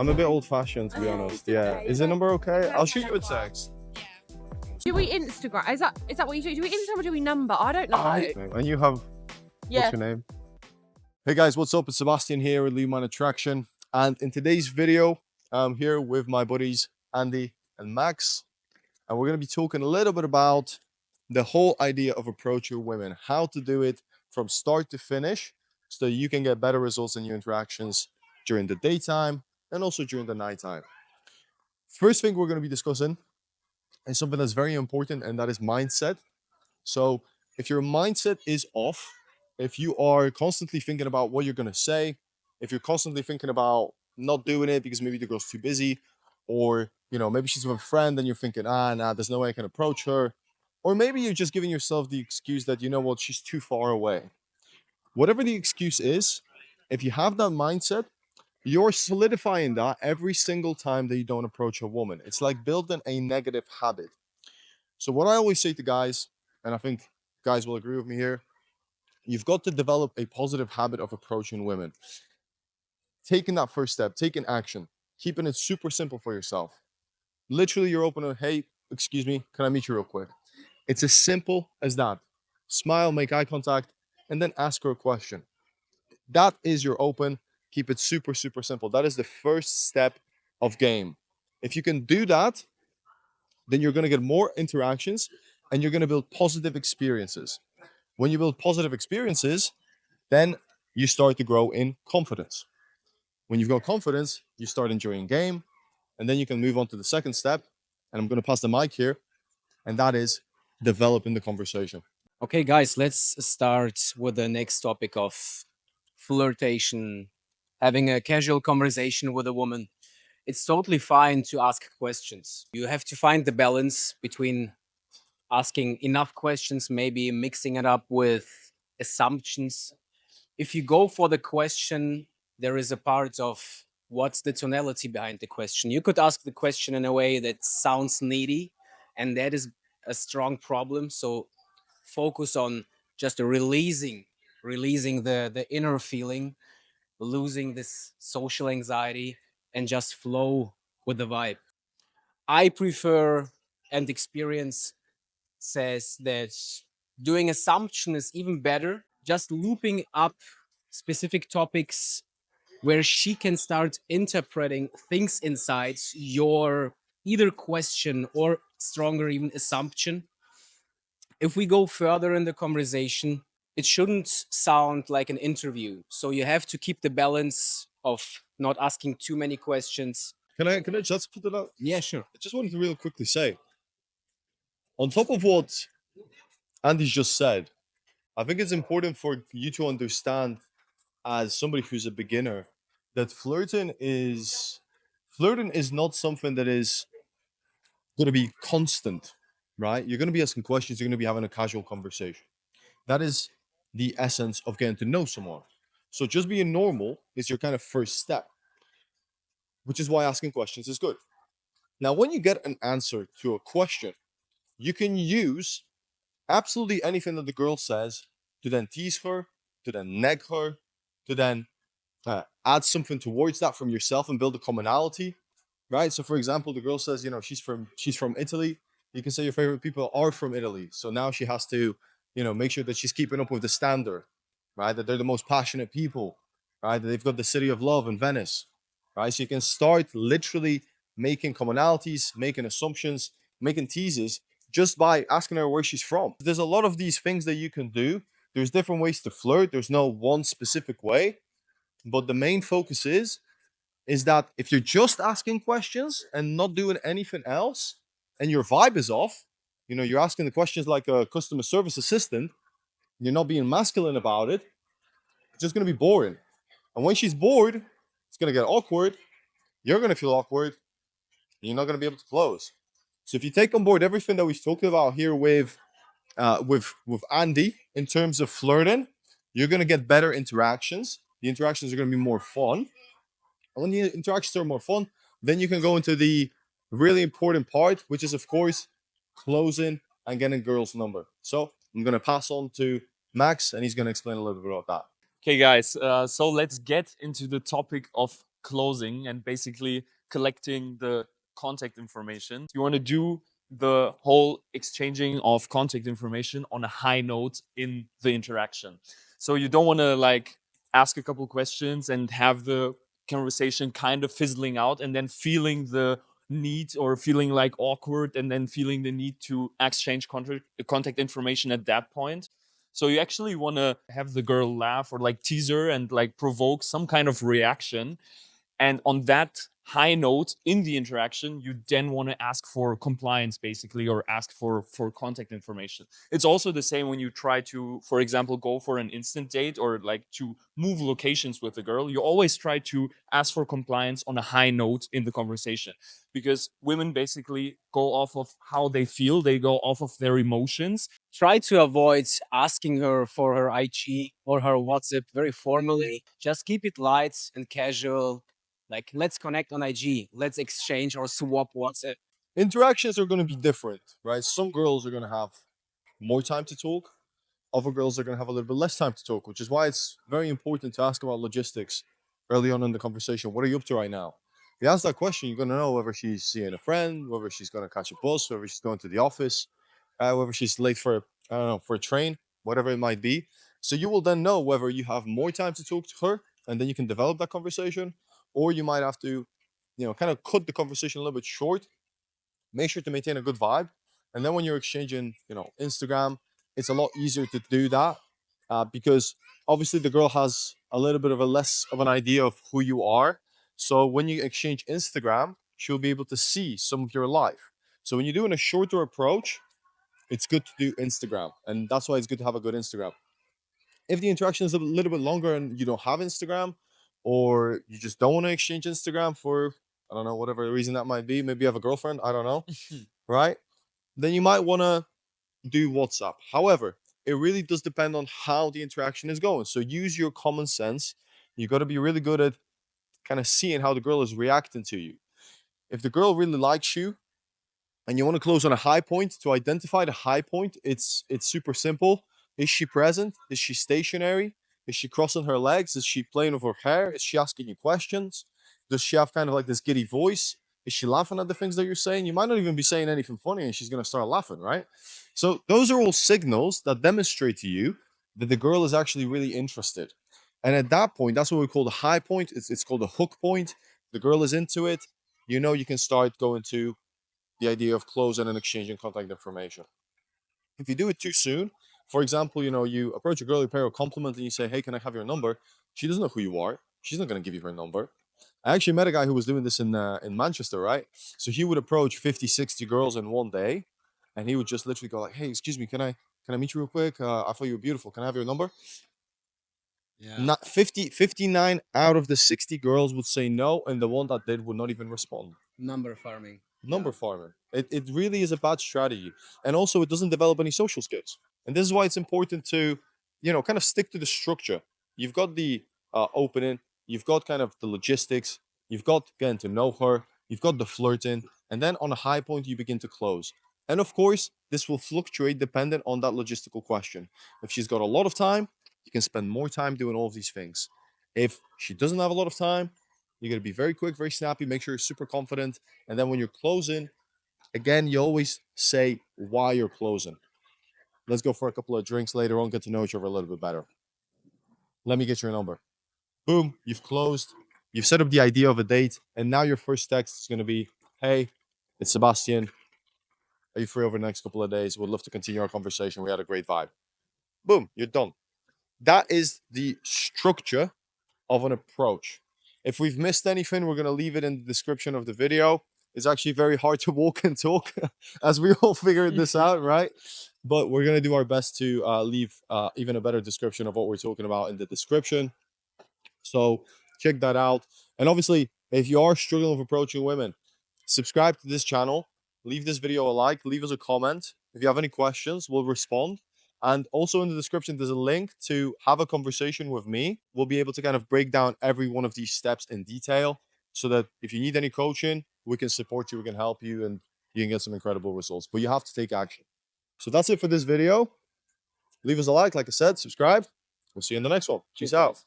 I'm a bit old-fashioned, to be honest. Yeah. Is the number okay? I'll shoot you a text. Do we Instagram? Is that what you do? Do we Instagram or do we number? I don't know. And you have, Yeah. what's your name? Hey guys, what's up? It's Sebastian here with Lead Mind Attraction. And in today's video, I'm here with my buddies, Andy and Max. And we're going to be talking a little bit about the whole idea of approaching women, how to do it from start to finish so you can get better results in your interactions during the daytime and also during the nighttime. First thing we're going to be discussing is something that's very important, and that is mindset. So if your mindset is off, if you are constantly thinking about what you're going to say, if you're constantly thinking about not doing it because maybe the girl's too busy, or maybe she's with a friend and you're thinking, nah, there's no way I can approach her, or maybe you're just giving yourself the excuse that she's too far away. Whatever the excuse is, if you have that mindset, you're solidifying that every single time that you don't approach a woman. It's like building a negative habit. So what I always say to guys, and I think guys will agree with me here, you've got to develop a positive habit of approaching women. Taking that first step, taking action, keeping it super simple for yourself. Literally, you're opening, hey, excuse me, can I meet you real quick? It's as simple as that. Smile, make eye contact, and then ask her a question. That is your open. Keep it super, super simple. That is the first step of game. If you can do that, then you're going to get more interactions and you're going to build positive experiences. When you build positive experiences, then you start to grow in confidence. When you've got confidence, you start enjoying game, and then you can move on to the second step. And I'm going to pass the mic here, and that is developing the conversation. Okay, guys, let's start with the next topic of flirtation, having a casual conversation with a woman. It's totally fine to ask questions. You have to find the balance between asking enough questions, maybe mixing it up with assumptions. If you go for the question, there is a part of what's the tonality behind the question. You could ask the question in a way that sounds needy, and that is a strong problem. So focus on just releasing the inner feeling, losing this social anxiety, and just flow with the vibe. I prefer, and experience says that doing assumption is even better, just looping up specific topics where she can start interpreting things inside your either question or stronger even assumption. If we go further in the conversation, it shouldn't sound like an interview. So you have to keep the balance of not asking too many questions. Can I just put it out? Yeah, sure. I just wanted to real quickly say, on top of what Andy's just said, I think it's important for you to understand, as somebody who's a beginner, that flirting is not something that is going to be constant, right? You're going to be asking questions, you're going to be having a casual conversation. That is the essence of getting to know someone. So just being normal is your kind of first step, which is why asking questions is good. Now, when you get an answer to a question, you can use absolutely anything that the girl says to then tease her, to then neg her, to then add something towards that from yourself and build a commonality, right? So, for example, the girl says, she's from Italy. You can say your favorite people are from Italy. So now she has to, make sure that she's keeping up with the standard, right? That they're the most passionate people, right? That they've got the city of love in Venice, right? So you can start literally making commonalities, making assumptions, making teases just by asking her where she's from. There's a lot of these things that you can do. There's different ways to flirt. There's no one specific way, but the main focus is that if you're just asking questions and not doing anything else, and your vibe is off, you're asking the questions like a customer service assistant, you're not being masculine about it, it's just going to be boring. And when she's bored, it's going to get awkward. You're going to feel awkward. You're not going to be able to close. So if you take on board everything that we've talked about here with Andy in terms of flirting, you're going to get better interactions. The interactions are going to be more fun. And when the interactions are more fun, then you can go into the really important part, which is, of course, closing and getting girls' number. So I'm going to pass on to Max, and he's going to explain a little bit about that. Okay, guys, so let's get into the topic of closing and basically collecting the contact information. You want to do the whole exchanging of contact information on a high note in the interaction. So you don't want to like ask a couple questions and have the conversation kind of fizzling out and then feeling the need or feeling like awkward and then feeling the need to exchange contact information at that point. So you actually want to have the girl laugh or like tease her and like provoke some kind of reaction. And on that high note in the interaction, you then want to ask for compliance basically, or ask for contact information. It's also the same when you try to, for example, go for an instant date or like to move locations with a girl. You always try to ask for compliance on a high note in the conversation, because women basically go off of how they feel, they go off of their emotions. Try to avoid asking her for her IG or her WhatsApp very formally. Just keep it light and casual. Like, let's connect on IG, let's exchange or swap WhatsApp. Interactions are going to be different, right? Some girls are going to have more time to talk. Other girls are going to have a little bit less time to talk, which is why it's very important to ask about logistics early on in the conversation. What are you up to right now? If you ask that question, you're going to know whether she's seeing a friend, whether she's going to catch a bus, whether she's going to the office, whether she's late for, I don't know, for a train, whatever it might be. So you will then know whether you have more time to talk to her and then you can develop that conversation, or you might have to, kind of cut the conversation a little bit short. Make sure to maintain a good vibe. And then when you're exchanging, Instagram, it's a lot easier to do that, because obviously the girl has a little bit of a less of an idea of who you are. So when you exchange Instagram, she'll be able to see some of your life. So when you're doing a shorter approach, it's good to do Instagram. And that's why it's good to have a good Instagram. If the interaction is a little bit longer and you don't have Instagram, or you just don't want to exchange Instagram for, I don't know, whatever reason that might be, maybe you have a girlfriend, I don't know, right? Then you might want to do WhatsApp. However, it really does depend on how the interaction is going. So use your common sense. You got to be really good at kind of seeing how the girl is reacting to you. If the girl really likes you and you want to close on a high point, to identify the high point, it's super simple. Is she present? Is she stationary? Is she crossing her legs? Is she playing with her hair? Is she asking you questions? Does she have kind of like this giddy voice? Is she laughing at the things that you're saying? You might not even be saying anything funny and she's going to start laughing, right? So those are all signals that demonstrate to you that the girl is actually really interested. And at that point, that's what we call the high point. It's called the hook point. The girl is into it. You can start going to the idea of closing and exchanging contact information. If you do it too soon, for example, you approach a girl, you pay her a compliment, and you say, "Hey, can I have your number?" She doesn't know who you are. She's not going to give you her number. I actually met a guy who was doing this in Manchester, right? So he would approach 50, 60 girls in one day, and he would just literally go like, "Hey, excuse me, can I meet you real quick? I thought you were beautiful. Can I have your number?" Yeah. Not 59 out of the 60 girls would say no, and the one that did would not even respond. Number farming. Number farming. It really is a bad strategy. And also, it doesn't develop any social skills. And this is why it's important to, kind of stick to the structure. You've got the opening, you've got kind of the logistics, you've got getting to know her, you've got the flirting, and then on a high point, you begin to close. And of course, this will fluctuate dependent on that logistical question. If she's got a lot of time, you can spend more time doing all of these things. If she doesn't have a lot of time, you're going to be very quick, very snappy, make sure you're super confident. And then when you're closing, again, you always say why you're closing. Let's go for a couple of drinks later on, get to know each other a little bit better. Let me get your number. Boom, you've closed. You've set up the idea of a date. And now your first text is going to be, "Hey, it's Sebastian. Are you free over the next couple of days? Would love to continue our conversation. We had a great vibe." Boom, you're done. That is the structure of an approach. If we've missed anything, we're going to leave it in the description of the video. It's actually very hard to walk and talk as we all figured this out, right? But we're going to do our best to leave even a better description of what we're talking about in the description. So check that out. And obviously, if you are struggling with approaching women, subscribe to this channel, leave this video a like, leave us a comment. If you have any questions, we'll respond. And also in the description, there's a link to have a conversation with me. We'll be able to kind of break down every one of these steps in detail so that if you need any coaching, we can support you, we can help you, and you can get some incredible results. But you have to take action. So that's it for this video. Leave us a like I said, subscribe. We'll see you in the next one. Peace out.